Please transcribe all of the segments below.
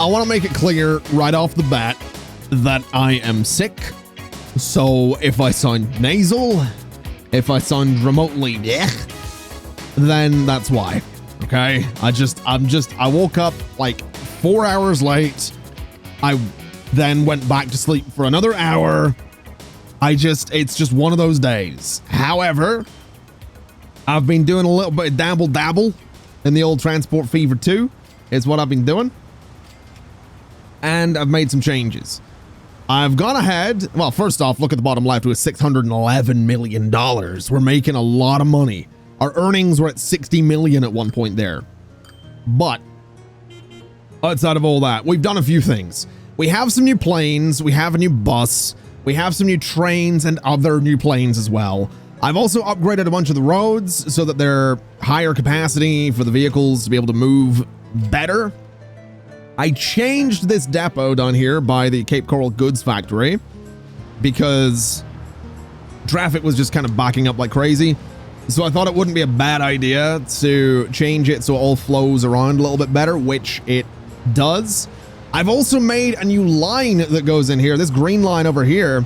I want to make it clear right off the bat that I am sick. So if I sound nasal, if I sound remotely blech, then that's why. Okay? I woke up like 4 hours late. I then went back to sleep for another hour. It's just one of those days. However, I've been doing a little bit of dabble in the old transport fever too, is what I've been doing. And I've made some changes. I've gone ahead. Well, first off, look at the bottom left with $611 million. We're making a lot of money. Our earnings were at 60 million at one point there. But outside of all that, we've done a few things. We have some new planes. We have a new bus. We have some new trains and other new planes as well. I've also upgraded a bunch of the roads so that they're higher capacity for the vehicles to be able to move better. I changed this depot down here by the Cape Coral Goods Factory because traffic was just kind of backing up like crazy. So I thought it wouldn't be a bad idea to change it so it all flows around a little bit better, which it does. I've also made a new line that goes in here. This green line over here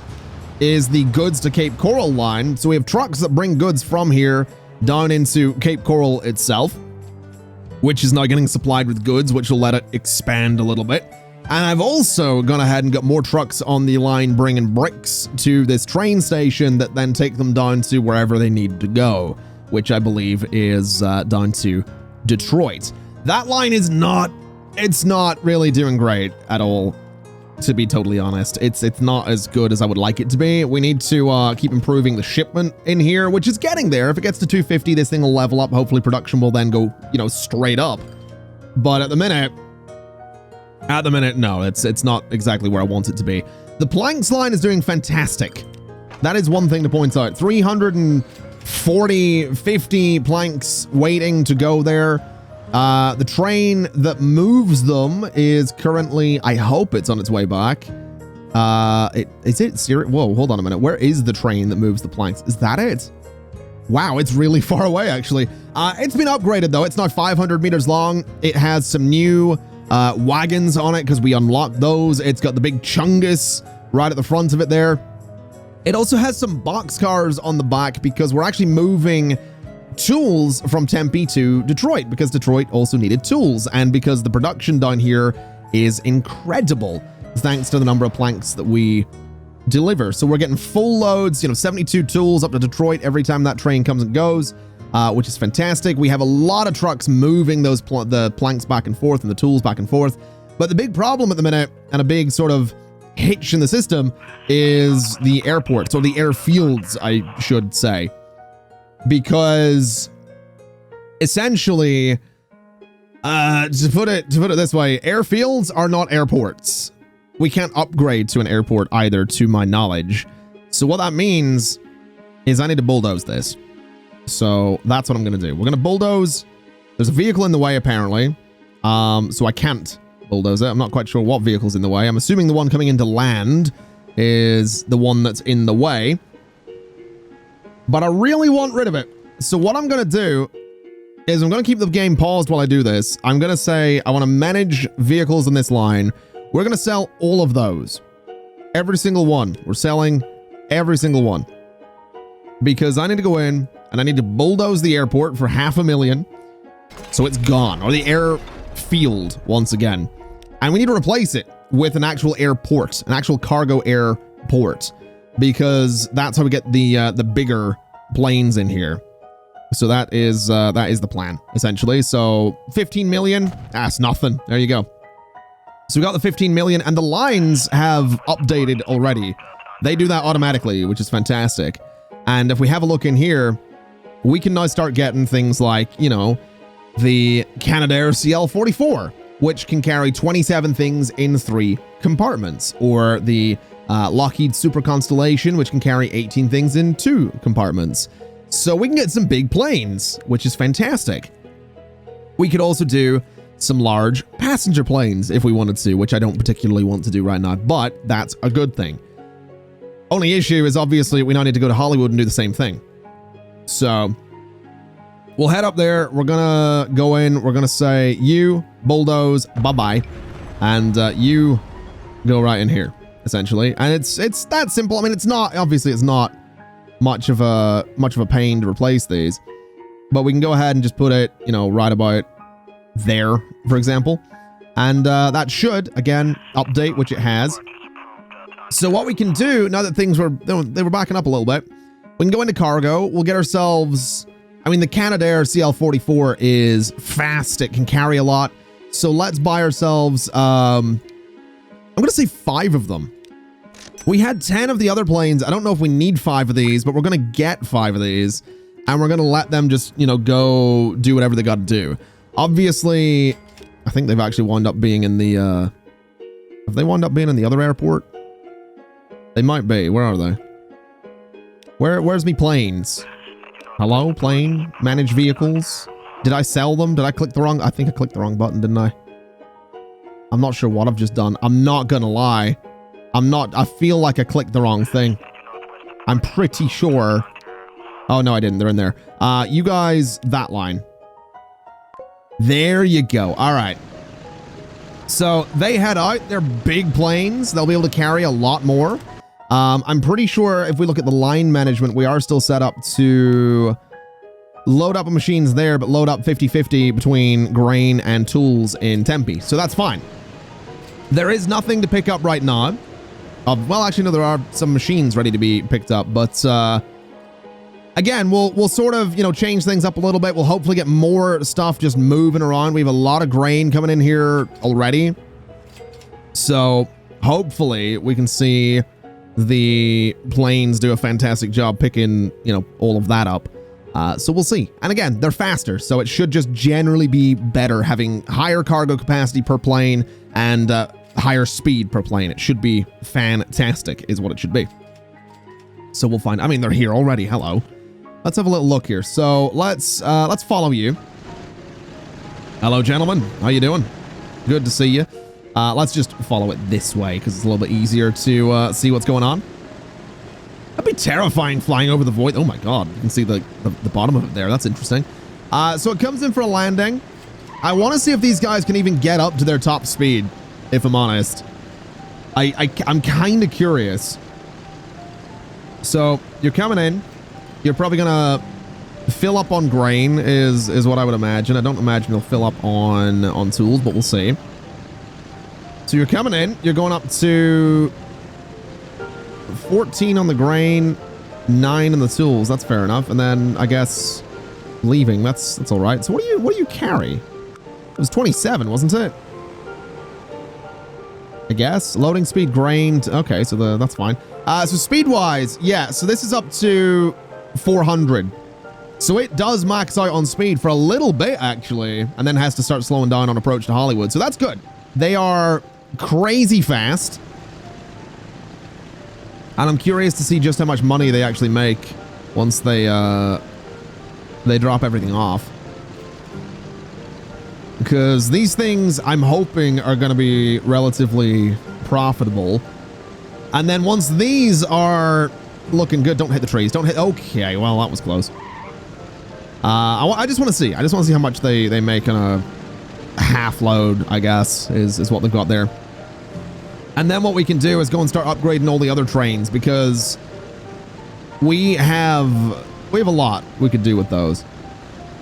is the goods to Cape Coral line. So we have trucks that bring goods from here down into Cape Coral itself, which is now getting supplied with goods, which will let it expand a little bit. And I've also gone ahead and got more trucks on the line bringing bricks to this train station that then take them down to wherever they need to go, which I believe is down to Detroit. That line is it's not really doing great at all, to be totally honest. It's not as good as I would like it to be. We need to keep improving the shipment in here, which is getting there. If it gets to 250, this thing will level up. Hopefully production will then go, straight up. But at the minute, no, it's not exactly where I want it to be. The planks line is doing fantastic. That is one thing to point out. 50 planks waiting to go there. The train that moves them is currently, I hope it's on its way back. Is it serious? Whoa, hold on a minute. Where is the train that moves the planks? Is that it? Wow, it's really far away, actually. It's been upgraded, though. It's now 500 meters long. It has some new wagons on it because we unlocked those. It's got the big chungus right at the front of it there. It also has some boxcars on the back because we're actually moving tools from Tempe to Detroit because Detroit also needed tools, and because the production down here is incredible thanks to the number of planks that we deliver. So we're getting full loads, 72 tools up to Detroit every time that train comes and goes, which is fantastic. We have a lot of trucks moving the planks back and forth and the tools back and forth. But the big problem at the minute, and a big sort of hitch in the system, is the airports, or the airfields, I should say. Because essentially, to put it this way, airfields are not airports. We can't upgrade to an airport either, to my knowledge. So what that means is I need to bulldoze this. So that's what I'm going to do. We're going to bulldoze. There's a vehicle in the way, apparently. So I can't bulldoze it. I'm not quite sure what vehicle's in the way. I'm assuming the one coming into land is the one that's in the way. But I really want rid of it. So what I'm going to do is I'm going to keep the game paused while I do this. I'm going to say I want to manage vehicles in this line. We're going to sell all of those. Every single one. We're selling every single one. Because I need to go in and I need to bulldoze the airport for $500,000. So it's gone. Or the airfield once again. And we need to replace it with an actual airport. An actual cargo airport. Because that's how we get the bigger planes in here. So that is the plan, essentially. So 15 million, that's nothing. There you go. So we got the 15 million, and the lines have updated already. They do that automatically, which is fantastic. And if we have a look in here, we can now start getting things like, the Canadair CL44, which can carry 27 things in 3 compartments, or the Lockheed Super Constellation, which can carry 18 things in 2 compartments. So we can get some big planes, which is fantastic. We could also do some large passenger planes if we wanted to, which I don't particularly want to do right now, but that's a good thing. Only issue is obviously we now need to go to Hollywood and do the same thing. So we'll head up there. We're going to go in. We're going to say, you bulldoze, bye-bye. and you go right in here, essentially. And it's that simple. I mean, it's not, obviously it's not much of a pain to replace these, but we can go ahead and just put it, you know, right about there, for example. And that should, again, update, which it has. So what we can do, now that things were, they were backing up a little bit, we can go into cargo. We'll get ourselves, I mean, the Canadair CL44 is fast. It can carry a lot. So let's buy ourselves, I'm going to say 5 of them. We had 10 of the other planes. I don't know if we need 5 of these, but we're going to get 5 of these. And we're going to let them just, you know, go do whatever they got to do. Obviously, I think they've actually wound up being in the, have they wound up being in the other airport? They might be. Where are they? Where's me planes? Hello, plane? Manage vehicles? Did I sell them? Did I click the wrong? I think I clicked the wrong button, didn't I? I'm not sure what I've just done. I'm not gonna lie. I feel like I clicked the wrong thing. I'm pretty sure. Oh, no, I didn't. They're in there. You guys, that line. There you go. All right. So they head out. They're big planes. They'll be able to carry a lot more. I'm pretty sure if we look at the line management, we are still set up to load up machines there, but load up 50-50 between grain and tools in Tempe. So that's fine. There is nothing to pick up right now. Well, actually, no, there are some machines ready to be picked up, but again, we'll sort of, you know, change things up a little bit. We'll hopefully get more stuff just moving around. We have a lot of grain coming in here already. So hopefully we can see the planes do a fantastic job picking, you know, all of that up. So we'll see. And again, they're faster, so it should just generally be better, having higher cargo capacity per plane and higher speed per plane. It should be fantastic, is what it should be. So we'll find. I mean, they're here already. Hello. Let's have a little look here. So let's follow you. Hello, gentlemen. How you doing? Good to see you. Let's just follow it this way because it's a little bit easier to see what's going on. That'd be terrifying flying over the void. Oh my god, you can see the bottom of it there. That's interesting. So it comes in for a landing. I want to see if these guys can even get up to their top speed, if I'm honest. I'm kind of curious. So you're coming in. You're probably gonna fill up on grain is what I would imagine. I don't imagine you'll fill up on tools, but we'll see. So you're coming in. You're going up to 14 on the grain, 9 on the tools. That's fair enough. And then I guess leaving. That's all right. So what do you carry? It was 27, wasn't it? I guess loading speed, grain. Okay, so that's fine. So speed wise, yeah. So this is up to 400. So it does max out on speed for a little bit actually, and then has to start slowing down on approach to Hollywood. So that's good. They are crazy fast. And I'm curious to see just how much money they actually make once they drop everything off. Because these things, I'm hoping, are going to be relatively profitable. And then once these are looking good, don't hit the trees. Don't hit. Okay, well, that was close. I just want to see. I just want to see how much they make on a half load, I guess, is what they've got there. And then what we can do is go and start upgrading all the other trains, because we have a lot we could do with those.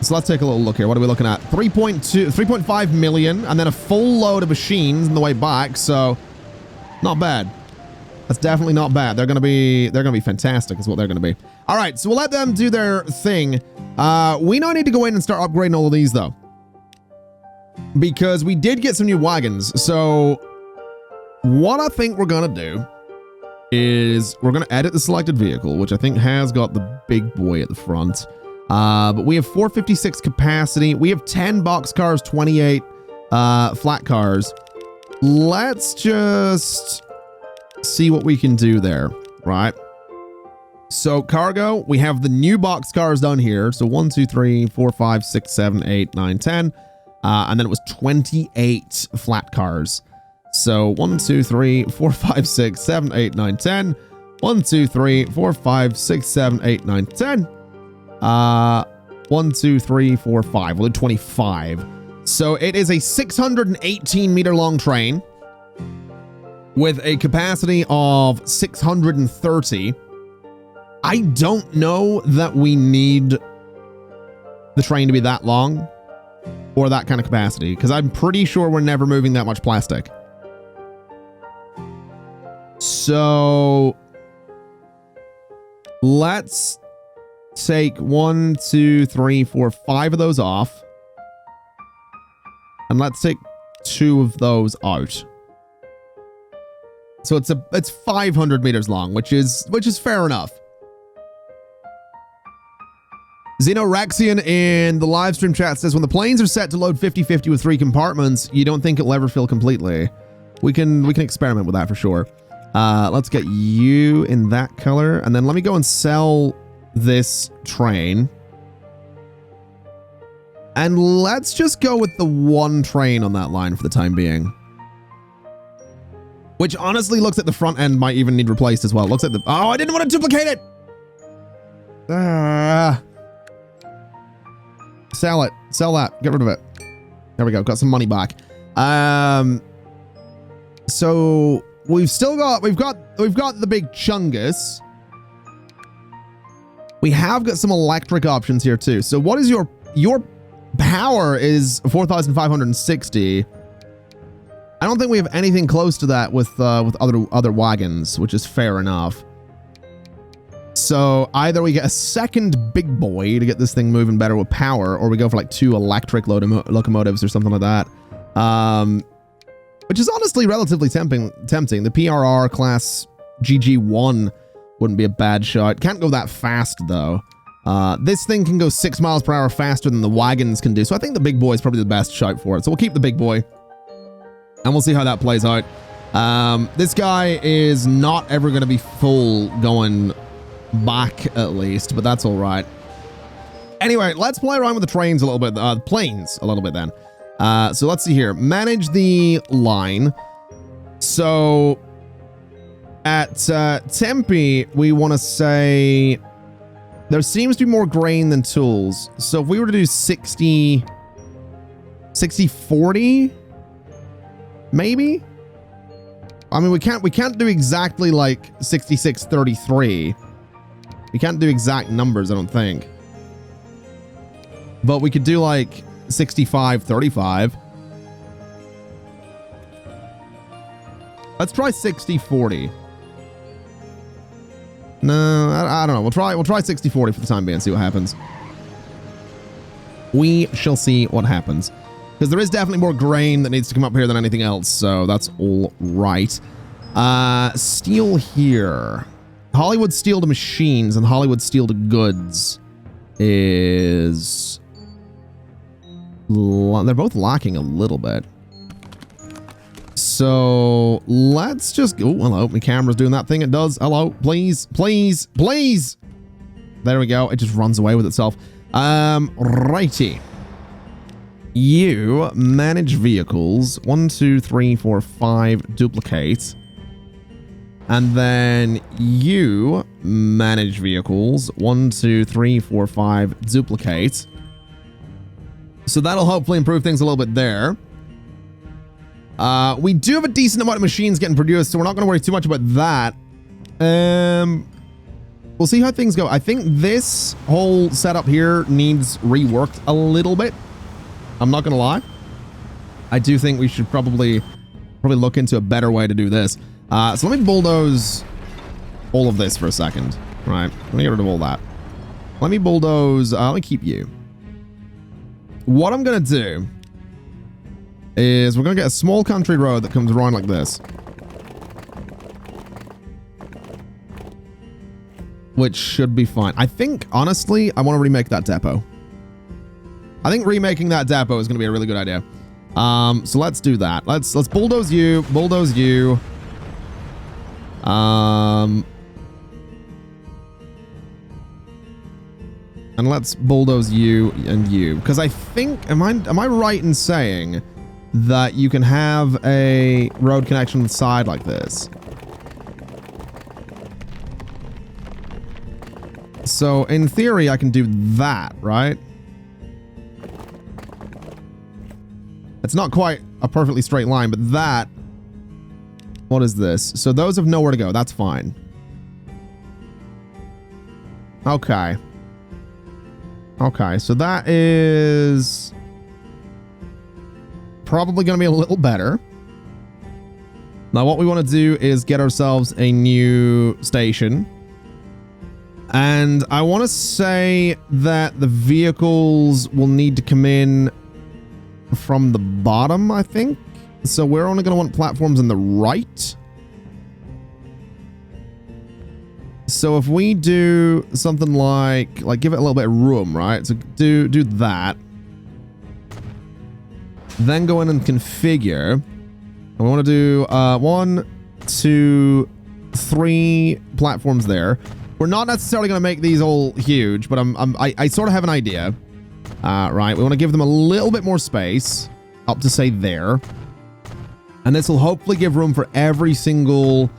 So let's take a little look here. What are we looking at? 3.5 million, and then a full load of machines on the way back. So not bad. That's definitely not bad. They're gonna be fantastic, is what they're gonna be. All right, so we'll let them do their thing. We now need to go in and start upgrading all of these though, because we did get some new wagons. So what I think we're gonna do is we're gonna edit the selected vehicle, which I think has got the big boy at the front. But we have 456 capacity. We have 10 box cars, 28 flat cars. Let's just see what we can do there, right? So cargo, we have the new box cars down here. So 1, 2, 3, 4, 5, 6, 7, 8, 9, 10. And then it was 28 flat cars. So 1, 2, 3, 4, 5, 6, 7, 8, 9, 10. 1, 2, 3, 4, 5, 6, 7, 8, 9, 10. 1, 2, 3, 4, 5. We'll do 25. So it is a 618 meter long train. with a capacity of 630. I don't know that we need the train to be that long or that kind of capacity, because I'm pretty sure we're never moving that much plastic. So let's take 1, 2, 3, 4, 5 of those off. And let's take 2 of those out. So it's 500 meters long, which is fair enough. Xenorexian in the live stream chat says, when the planes are set to load 50-50 with 3 compartments, you don't think it'll ever fill completely. We can experiment with that for sure. Let's get you in that color, and then let me go and sell this train. And let's just go with the 1 train on that line for the time being. Which honestly looks like the front end might even need replaced as well. Looks like the... Oh, I didn't want to duplicate it! Sell it. Sell that. Get rid of it. There we go. Got some money back. So we've got the big Chungus. We have got some electric options here too. So what is your power is 4,560. I don't think we have anything close to that with other wagons, which is fair enough. So either we get a second big boy to get this thing moving better with power, or we go for like 2 electric locomotives or something like that. Which is honestly relatively tempting. The PRR class GG1 wouldn't be a bad shot. Can't go that fast though. This thing can go 6 miles per hour faster than the wagons can do. So I think the big boy is probably the best shout for it. So we'll keep the big boy. And we'll see how that plays out. This guy is not ever going to be full going back at least, but that's all right. Anyway, let's play around with the trains a little bit, planes a little bit then. So let's see here. Manage the line. So at Tempe, we want to say there seems to be more grain than tools. So if we were to do 60-40, maybe? I mean, we can't do exactly like 66-33. We can't do exact numbers, I don't think. But we could do like 65-35. Let's try 60-40. No, I don't know. We'll try 60-40 for the time being and see what happens. We shall see what happens. Because there is definitely more grain that needs to come up here than anything else, so that's all right. Steel here. Hollywood steel to machines and Hollywood steel to goods is... They're both lacking a little bit. So let's just... Oh, hello. My camera's doing that thing it does. Hello. Please. Please. Please. There we go. It just runs away with itself. Righty. You manage vehicles. 1, 2, 3, 4, 5. Duplicate. And then you manage vehicles. 1, 2, 3, 4, 5. Duplicate. So that'll hopefully improve things a little bit there. We do have a decent amount of machines getting produced, so we're not going to worry too much about that. We'll see how things go. I think this whole setup here needs reworked a little bit. I'm not going to lie. I do think we should probably look into a better way to do this. So let me bulldoze all of this for a second. All right, let me get rid of all that. Let me bulldoze. Let me keep you. What I'm going to do is we're going to get a small country road that comes around like this. Which should be fine. I think, honestly, I want to remake that depot. I think remaking that depot is going to be a really good idea. So let's do that. Let's bulldoze you, bulldoze you. And let's bulldoze you and you. Because I think, am I right in saying that you can have a road connection on the side like this? So in theory, I can do that, right? It's not quite a perfectly straight line, but that What is this? So those have nowhere to go. That's fine. Okay. Okay, so that is probably going to be a little better. Now, what we want to do is get ourselves a new station. And I want to say that the vehicles will need to come in from the bottom, I think. So we're only going to want platforms on the right. So if we do something like give it a little bit of room, right? So do that. Then go in and configure. And we want to do 1, 2, 3 platforms there. We're not necessarily going to make these all huge, but I sort of have an idea. Right, we want to give them a little bit more space, up to say there. And this will hopefully give room for every single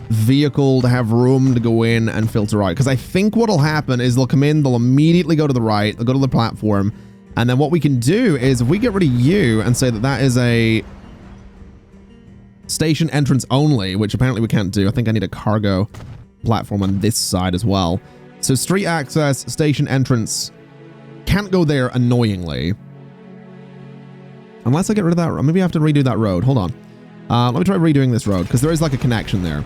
vehicle to have room to go in and filter out. Because I think what'll happen is they'll come in, they'll immediately go to the right, they'll go to the platform. And then what we can do is if we get rid of you and say that that is a station entrance only, which apparently we can't do. I think I need a cargo platform on this side as well. So street access, station entrance, can't go there annoyingly. Unless I get rid of that. Maybe I have to redo that road. Hold on. Let me try redoing this road because there is like a connection there.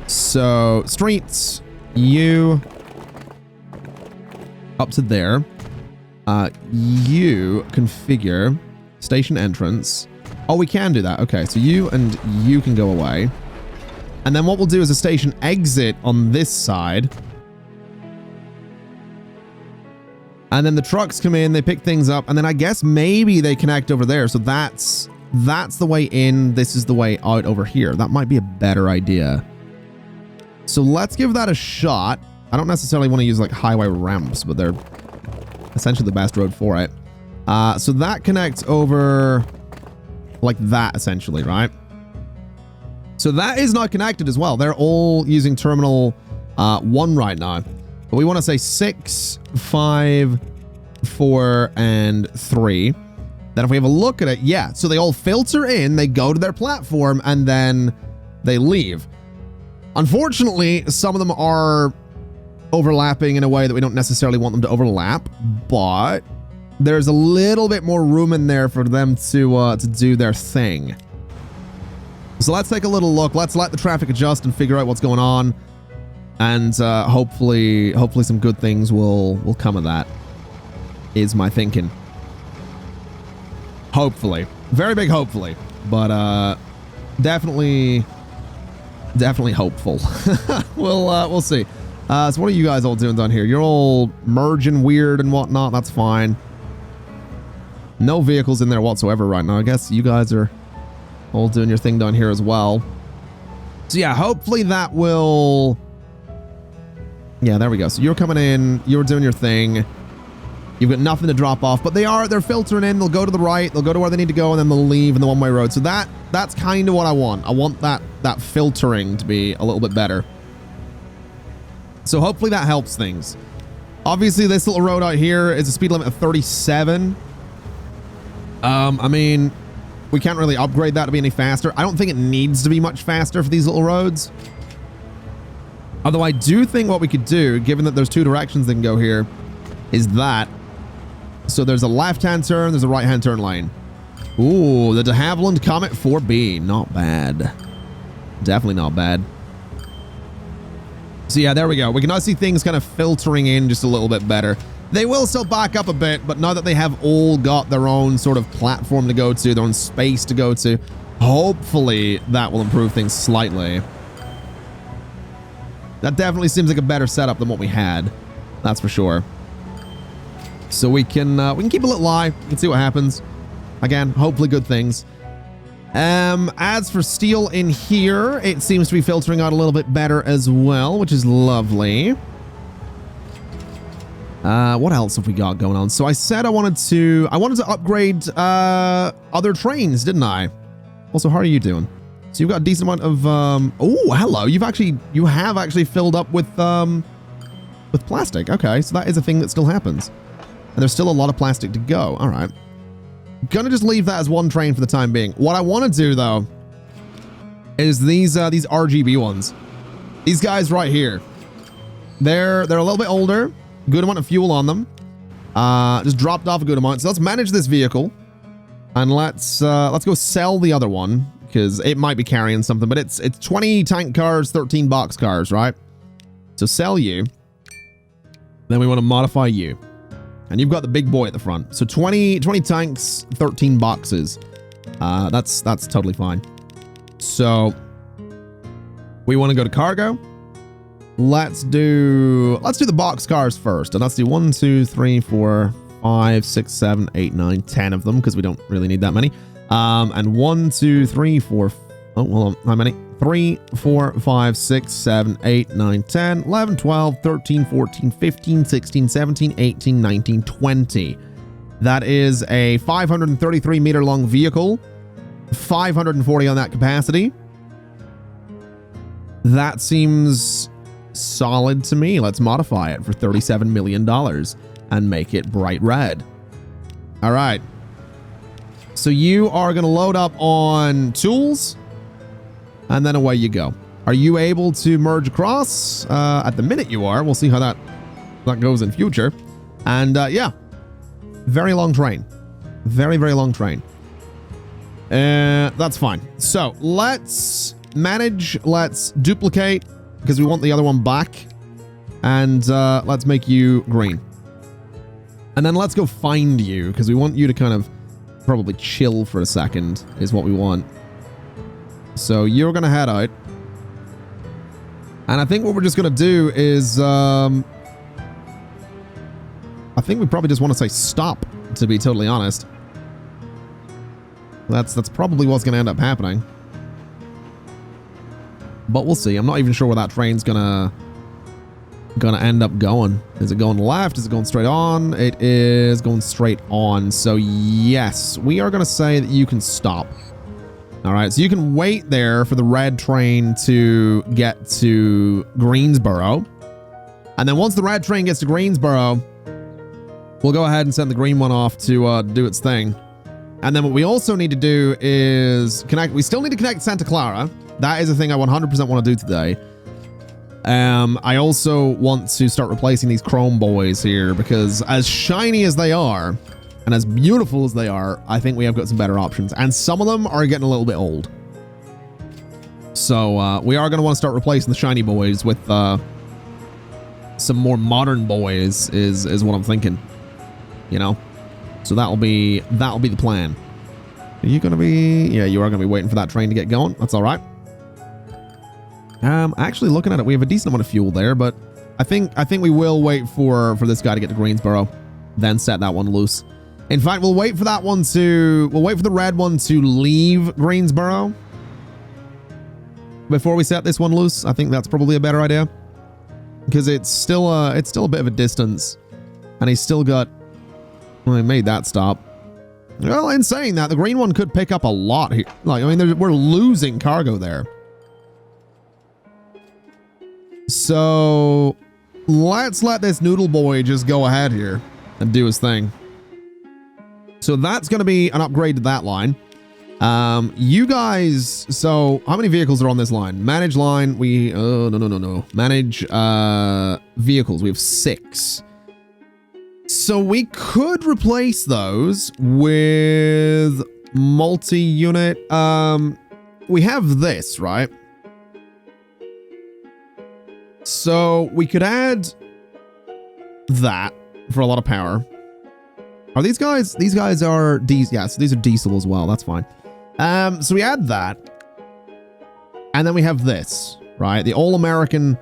So streets, you up to there. You configure station entrance. Oh, we can do that. Okay, so you and you can go away. And then what we'll do is a station exit on this side. And then the trucks come in, they pick things up, and then I guess maybe they connect over there. So that's the way in. This is the way out over here. That might be a better idea. So let's give that a shot. I don't necessarily want to use like highway ramps, but they're essentially the best road for it. So that connects over like that, essentially, right? So that is not connected as well. They're all using terminal 1 right now. But we want to say 6, 5, 4, and 3. Then if we have a look at it, yeah. So they all filter in, they go to their platform, and then they leave. Unfortunately, some of them are overlapping in a way that we don't necessarily want them to overlap, but there's a little bit more room in there for them to do their thing. So let's take a little look. Let's let the traffic adjust and figure out what's going on. And hopefully some good things will come of that, is my thinking. Hopefully. Very big hopefully. But definitely hopeful. We'll see. So what are you guys all doing down here? You're all merging weird and whatnot. That's fine. No vehicles in there whatsoever right now. I guess you guys are all doing your thing down here as well. So yeah, hopefully that will... Yeah, there we go. So you're coming in, you're doing your thing. You've got nothing to drop off, but they're filtering in. They'll go to the right, they'll go to where they need to go, and then they'll leave in the one-way road. So that's kind of what I want. I want that filtering to be a little bit better. So hopefully that helps things. Obviously, this little road out here is a speed limit of 37. I mean, we can't really upgrade that to be any faster. I don't think it needs to be much faster for these little roads. Although I do think what we could do, given that there's 2 directions they can go here, is that. So there's a left-hand turn, there's a right-hand turn lane. Ooh, the de Havilland Comet 4B. Not bad. Definitely not bad. So yeah, there we go. We can now see things kind of filtering in just a little bit better. They will still back up a bit, but now that they have all got their own sort of platform to go to, their own space to go to, hopefully that will improve things slightly. That definitely seems like a better setup than what we had. That's for sure. So we can keep a little eye. We can see what happens. Again, hopefully good things. As for steel in here, it seems to be filtering out a little bit better as well, which is lovely. What else have we got going on? So I said I wanted to upgrade other trains, didn't I? Also, how are you doing? So you've got a decent amount of oh, hello. You have actually filled up with plastic. Okay, so that is a thing that still happens. And there's still a lot of plastic to go. All right. Gonna just leave that as one train for the time being. What I want to do though is these RGB ones. These guys right here. They're a little bit older. Good amount of fuel on them. Just dropped off a good amount. So let's manage this vehicle. And let's go sell the other one, because it might be carrying something, but it's 20 tank cars, 13 box cars, right? So sell you. Then we want to modify you. And you've got the big boy at the front. So 20 tanks, 13 boxes. That's totally fine. So we want to go to cargo. Let's do the box cars first. And let's do 1, 2, 3, 4, 5, 6, 7, 8, 9, 10 of them, because we don't really need that many. And 1, 2, 3, 4. Oh, hold on. How many? 3, 4, 5, 6, 7, 8, 9, 10, 11, 12, 13, 14, 15, 16, 17, 18, 19, 20. That is a 533 meter long vehicle. 540 on that capacity. That seems solid to me. Let's modify it for $37 million and make it bright red. All right. So you are going to load up on tools, and then away you go. Are you able to merge across? At the minute you are. We'll see how that goes in future. And yeah, very long train. Very, very long train. That's fine. So let's manage. Let's duplicate, because we want the other one back. And let's make you green. And then let's go find you, because we want you to kind of probably chill for a second is what we want. So you're going to head out. And I think what we're just going to do is, I think we probably just want to say stop, to be totally honest. That's probably what's going to end up happening. But we'll see. I'm not even sure where that train's gonna end up going. Is it going left? Is it going straight on? It is going straight on. So yes, we are going to say that you can stop. All right, so you can wait there for the red train to get to Greensboro. And then once the red train gets to Greensboro, we'll go ahead and send the green one off to do its thing. And then what we also need to do is connect. We still need to connect Santa Clara. That is a thing I 100% want to do today. I also want to start replacing these chrome boys here, because as shiny as they are and as beautiful as they are, I think we have got some better options. And some of them are getting a little bit old. So we are going to want to start replacing the shiny boys with some more modern boys is what I'm thinking. You know? So that'll be the plan. Are you going to be... Yeah, you are going to be waiting for that train to get going. That's all right. Actually looking at it, we have a decent amount of fuel there, but I think we will wait for this guy to get to Greensboro, then set that one loose. In fact, we'll wait for the red one to leave Greensboro before we set this one loose. I think that's probably a better idea, because it's still a bit of a distance, and he's still got... Well, he made that stop. Well, in saying that, the green one could pick up a lot here. Like, I mean, we're losing cargo there. So let's let this noodle boy just go ahead here and do his thing. So that's going to be an upgrade to that line. You guys, so how many vehicles are on this line? Manage line. No. Manage vehicles. We have 6. So we could replace those with multi-unit. We have this, right? So we could add that for a lot of power. Are these guys? These guys are diesel. Yeah, so these are diesel as well. That's fine. So we add that, and then we have this, right? The all-American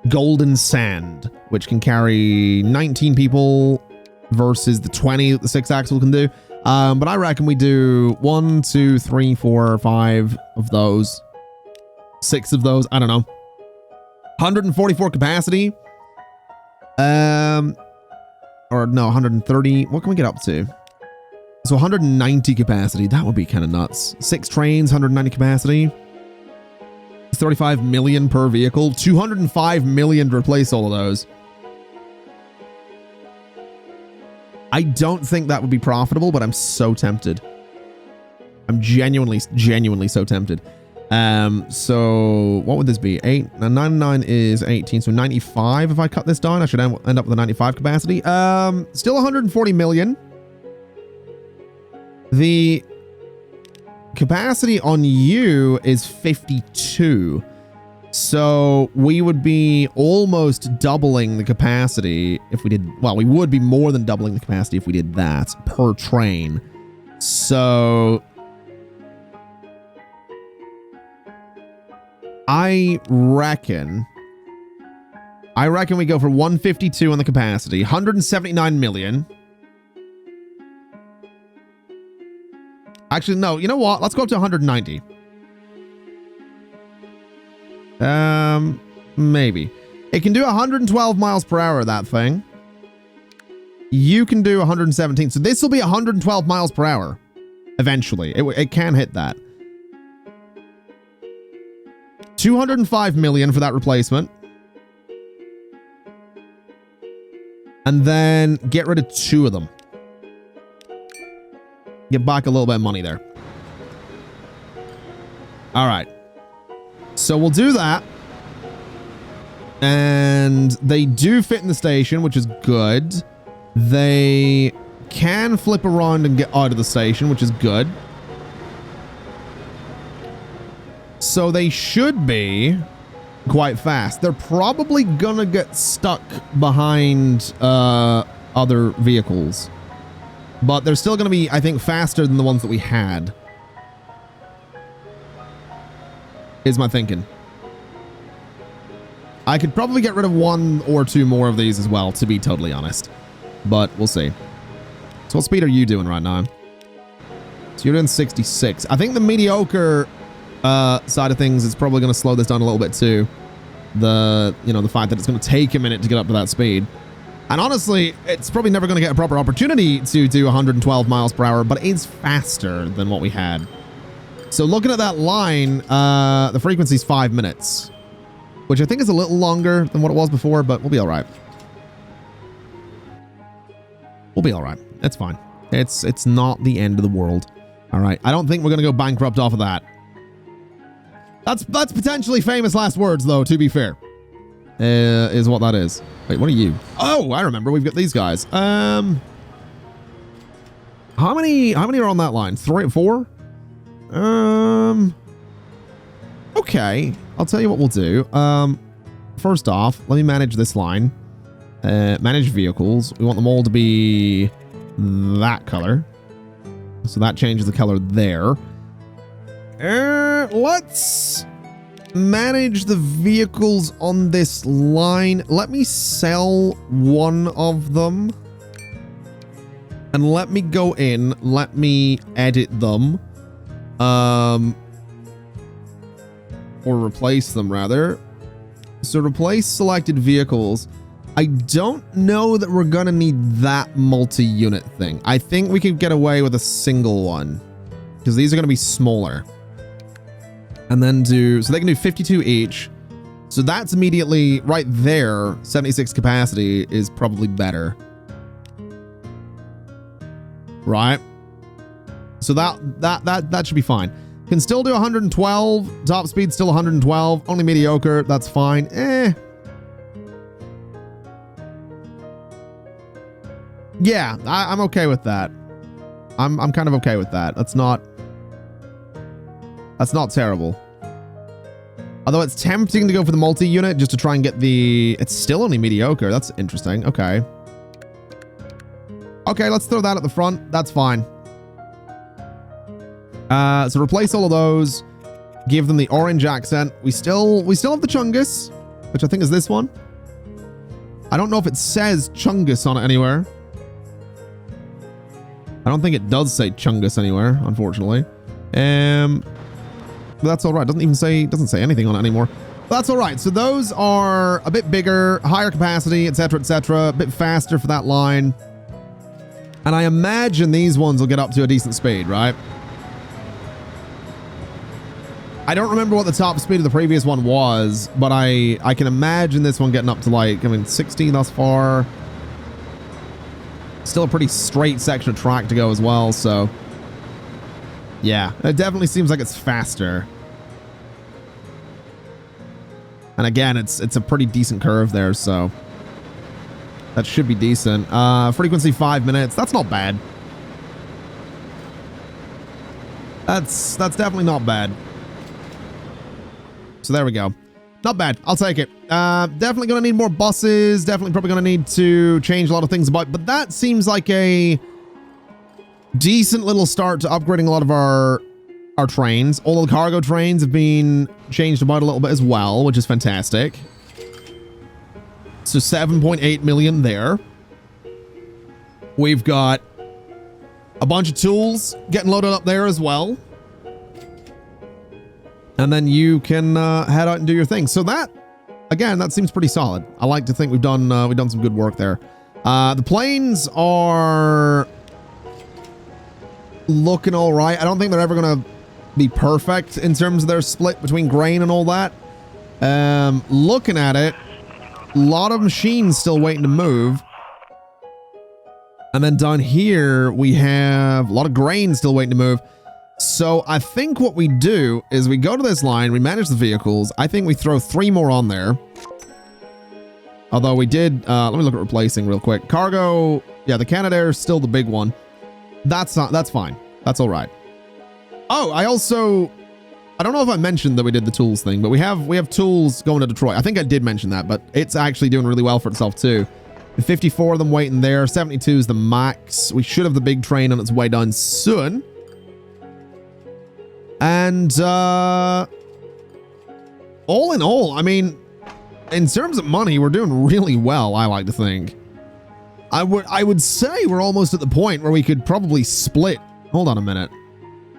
Golden Sand, which can carry 19 people versus the 20 that the 6-axle can do. But I reckon we do 1, 2, 3, 4, 5 of those, 6 of those. I don't know. 144 capacity. Or no, 130. What can we get up to? So 190 capacity. That would be kind of nuts. 6 trains, 190 capacity. 35 million per vehicle. 205 million to replace all of those. I don't think that would be profitable, but I'm so tempted. I'm genuinely so tempted. So what would this be? 99 is 18, so 95 if I cut this down. I should end up with a 95 capacity. Still 140 million. The capacity on you is 52. So we would be almost doubling the capacity if we did, well, we would be more than doubling the capacity if we did that per train. So I reckon we go for 152 on the capacity, 179 million. Actually, no, you know what? Let's go up to 190. Maybe. It can do 112 miles per hour, that thing. You can do 117. So this will be 112 miles per hour. Eventually. It can hit that. 205 million for that replacement. And then get rid of 2 of them. Get back a little bit of money there. All right. So we'll do that. And they do fit in the station, which is good. They can flip around and get out of the station, which is good. So they should be quite fast. They're probably gonna get stuck behind other vehicles. But they're still gonna be, I think, faster than the ones that we had. Is my thinking. I could probably get rid of 1 or 2 more of these as well, to be totally honest. But we'll see. So what speed are you doing right now? So you're doing 66. I think the mediocre side of things is probably going to slow this down a little bit too. The fact that it's going to take a minute to get up to that speed. And honestly, it's probably never going to get a proper opportunity to do 112 miles per hour, but it is faster than what we had. So looking at that line, the frequency is 5 minutes, which I think is a little longer than what it was before, but we'll be all right. We'll be all right. It's fine. It's not the end of the world. All right. I don't think we're going to go bankrupt off of that. That's potentially famous last words, though, to be fair. Is what that is. Wait, what are you? Oh, I remember. We've got these guys. How many are on that line? 3, 4? Okay. I'll tell you what we'll do. First off, let me manage this line. Manage vehicles. We want them all to be that color. So that changes the color there. Let's manage the vehicles on this line. Let me sell 1 of them. And let me go in. Let me edit them. Or replace them, rather. So replace selected vehicles. I don't know that we're gonna need that multi-unit thing. I think we could get away with a single one, because these are gonna be smaller. And then so they can do 52 each. So that's immediately right there. 76 capacity is probably better. Right? So that should be fine. Can still do 112. Top speed still 112. Only mediocre. That's fine. Yeah, I'm okay with that. I'm kind of okay with that. That's not terrible. Although it's tempting to go for the multi-unit just to try and get it's still only mediocre. That's interesting. Okay. Okay, let's throw that at the front. That's fine. So replace all of those. Give them the orange accent. We still have the Chungus, which I think is this one. I don't know if it says Chungus on it anywhere. I don't think it does say Chungus anywhere, unfortunately. But that's all right. Doesn't say anything on it anymore. But that's all right. So those are a bit bigger, higher capacity, etc., etc. A bit faster for that line. And I imagine these ones will get up to a decent speed, right? I don't remember what the top speed of the previous one was, but I can imagine this one getting up to 60 thus far. Still a pretty straight section of track to go as well, so yeah, it definitely seems like it's faster. And again, it's a pretty decent curve there, so that should be decent. Frequency 5 minutes. That's not bad. That's definitely not bad. So there we go. Not bad. I'll take it. Definitely going to need more buses. Definitely probably going to need to change a lot of things about, but that seems like a decent little start to upgrading a lot of our trains. All of the cargo trains have been changed about a little bit as well, which is fantastic. So 7.8 million there. We've got a bunch of tools getting loaded up there as well. And then you can head out and do your thing. So that, again, that seems pretty solid. I like to think we've done some good work there. The planes are looking all right. I don't think they're ever going to be perfect in terms of their split between grain and all that. Looking at it, a lot of machines still waiting to move. And then down here, we have a lot of grain still waiting to move. So I think what we do is we go to this line, we manage the vehicles. I think we throw 3 more on there. Although we did, let me look at replacing real quick. Cargo, yeah, the Canadair is still the big one. That's fine. That's all right. Oh, I don't know if I mentioned that we did the tools thing, but we have tools going to Detroit. I think I did mention that, but it's actually doing really well for itself too. 54 of them waiting there. 72 is the max. We should have the big train on its way down soon. And all in all, I mean, in terms of money, we're doing really well, I like to think. I would say we're almost at the point where we could probably split. Hold on a minute.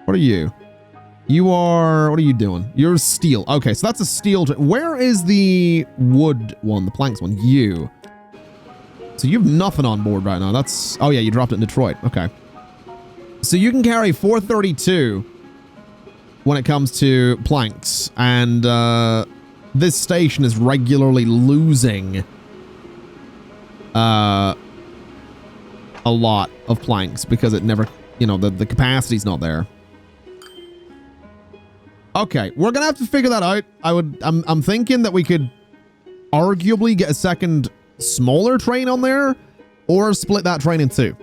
What are you? You are, what are you doing? You're steel. Okay, so that's a steel. Where is the wood one, the planks one? You. So you have nothing on board right now. That's, oh yeah, you dropped it in Detroit. Okay. So you can carry 432 when it comes to planks, and this station is regularly losing a lot of planks because it never, you know, the capacity's not there. Okay, we're gonna have to figure that out. I'm thinking that we could arguably get a second smaller train on there, or split that train in 2.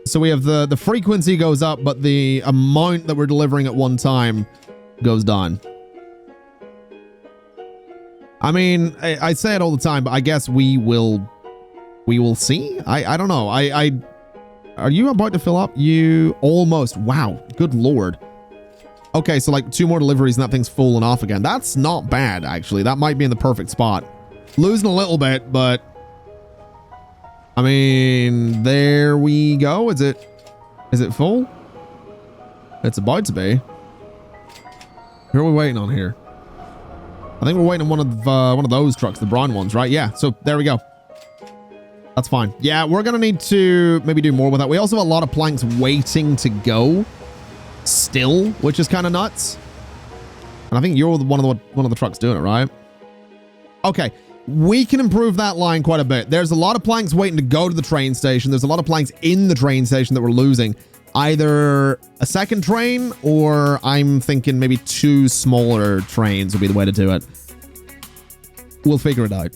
So we have the frequency goes up, but the amount that we're delivering at one time goes down. I mean, I say it all the time, but I guess we will see. I don't know. Are you about to fill up? You almost. Wow. Good Lord. Okay, so like 2 more deliveries and that thing's falling off again. That's not bad, actually. That might be in the perfect spot. Losing a little bit, but I mean, there we go. Is it full? It's about to be. Who are we waiting on here? I think we're waiting on one of those trucks, the brown ones, right? Yeah. So there we go. That's fine. Yeah, we're gonna need to maybe do more with that. We also have a lot of planks waiting to go still, which is kind of nuts. And I think you're one of the trucks doing it, right? Okay. We can improve that line quite a bit. There's a lot of planks waiting to go to the train station. There's a lot of planks in the train station that we're losing. Either a second train, or I'm thinking maybe 2 smaller trains would be the way to do it. We'll figure it out.